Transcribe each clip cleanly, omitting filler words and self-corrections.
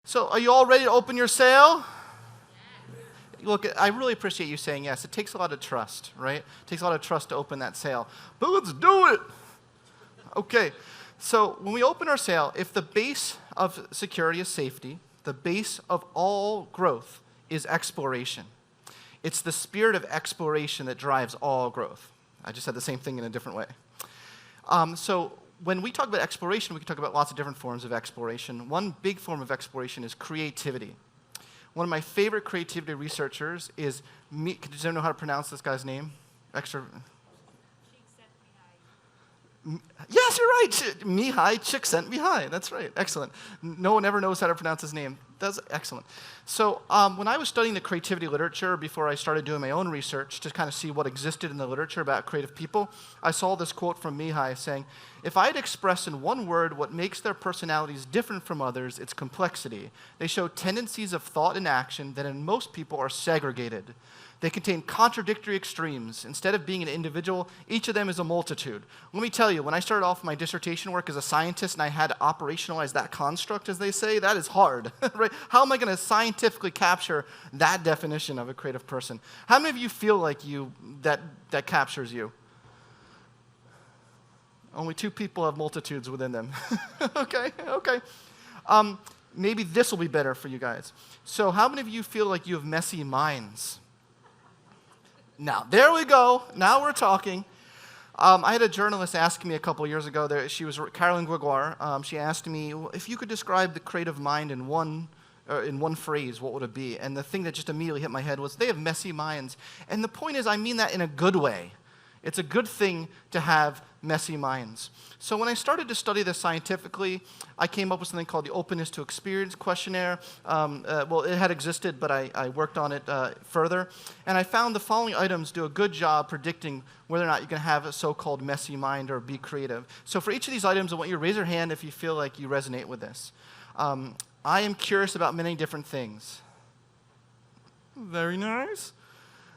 So are you all ready to open your sale? Look, I really appreciate you saying yes. It takes a lot of trust, right? It takes a lot of trust to open that sale. But let's do it. Okay, so when we open our sale, if the base of security is safety, the base of all growth is exploration. It's the spirit of exploration that drives all growth. I just said the same thing in a different way. So when we talk about exploration, we can talk about lots of different forms of exploration. One big form of exploration is creativity. One of my favorite creativity researchers is, does anyone know how to pronounce this guy's name? Yes, you're right. Mihai Csikszentmihalyi. That's right. Excellent. No one ever knows how to pronounce his name. That's excellent. So when I was studying the creativity literature before I started doing my own research to kind of see what existed in the literature about creative people, I saw this quote from Mihai saying, "If I had expressed in one word what makes their personalities different from others, it's complexity. They show tendencies of thought and action that in most people are segregated. They contain contradictory extremes. Instead of being an individual, each of them is a multitude." Let me tell you, when I started off my dissertation work as a scientist and I had to operationalize that construct, as they say, that is hard, right? How am I going to scientifically capture that definition of a creative person? How many of you feel like that captures you? Only 2 people have multitudes within them. Okay. Maybe this will be better for you guys. So how many of you feel like you have messy minds? Now, there we go. Now we're talking. I had a journalist ask me a couple years ago, she was Caroline Gregoire. She asked me, if you could describe the creative mind in one phrase, what would it be? And the thing that just immediately hit my head was, they have messy minds. And the point is, I mean that in a good way. It's a good thing to have messy minds. So when I started to study this scientifically, I came up with something called the Openness to Experience questionnaire. Well, it had existed, but I worked on it further. And I found the following items do a good job predicting whether or not you can have a so-called messy mind or be creative. So for each of these items, I want you to raise your hand if you feel like you resonate with this. I am curious about many different things. Very nice.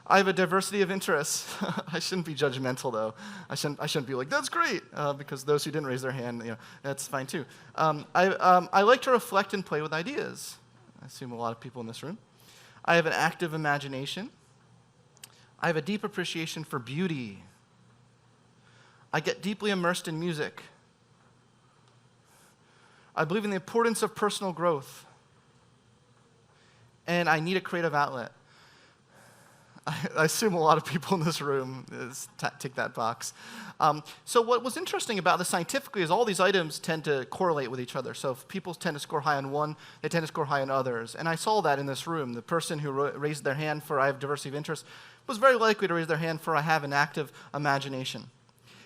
I have a diversity of interests. I shouldn't be judgmental, though. I shouldn't be like, that's great, because those who didn't raise their hand, that's fine, too. I like to reflect and play with ideas. I assume a lot of people in this room. I have an active imagination. I have a deep appreciation for beauty. I get deeply immersed in music. I believe in the importance of personal growth. And I need a creative outlet. I assume a lot of people in this room tick that box. So what was interesting about this scientifically is all these items tend to correlate with each other. So if people tend to score high on one, they tend to score high on others. And I saw that in this room. The person who raised their hand for I have diversity of interest was very likely to raise their hand for I have an active imagination.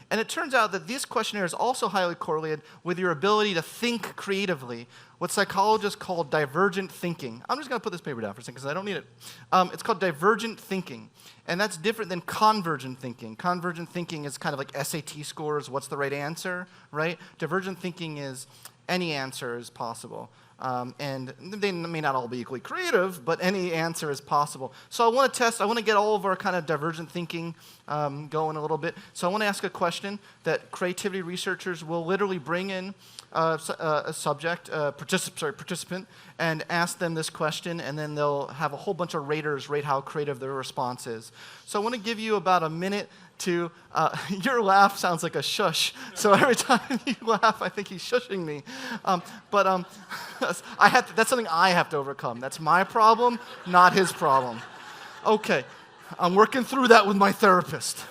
And it turns out that this questionnaire is also highly correlated with your ability to think creatively, what psychologists call divergent thinking. I'm just going to put this paper down for a second because I don't need it. It's called divergent thinking, and that's different than convergent thinking. Convergent thinking is kind of like SAT scores, what's the right answer, right? Divergent thinking is any answer is possible. And they may not all be equally creative, but any answer is possible. So I want to get all of our kind of divergent thinking going a little bit. So I want to ask a question that creativity researchers will literally bring in a participant, and ask them this question, and then they'll have a whole bunch of raters rate how creative their response is. So I want to give you about a minute to, your laugh sounds like a shush, so every time you laugh, I think he's shushing me. That's something I have to overcome. That's my problem, not his problem. Okay, I'm working through that with my therapist.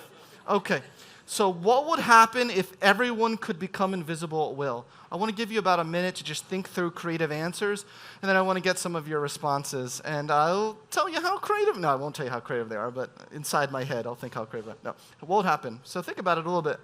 Okay, so what would happen if everyone could become invisible at will? I want to give you about a minute to just think through creative answers, and then I want to get some of your responses, and I'll tell you how no, I won't tell you how creative they are, but inside my head, I'll think how creative they are. No, what would happen? So think about it a little bit.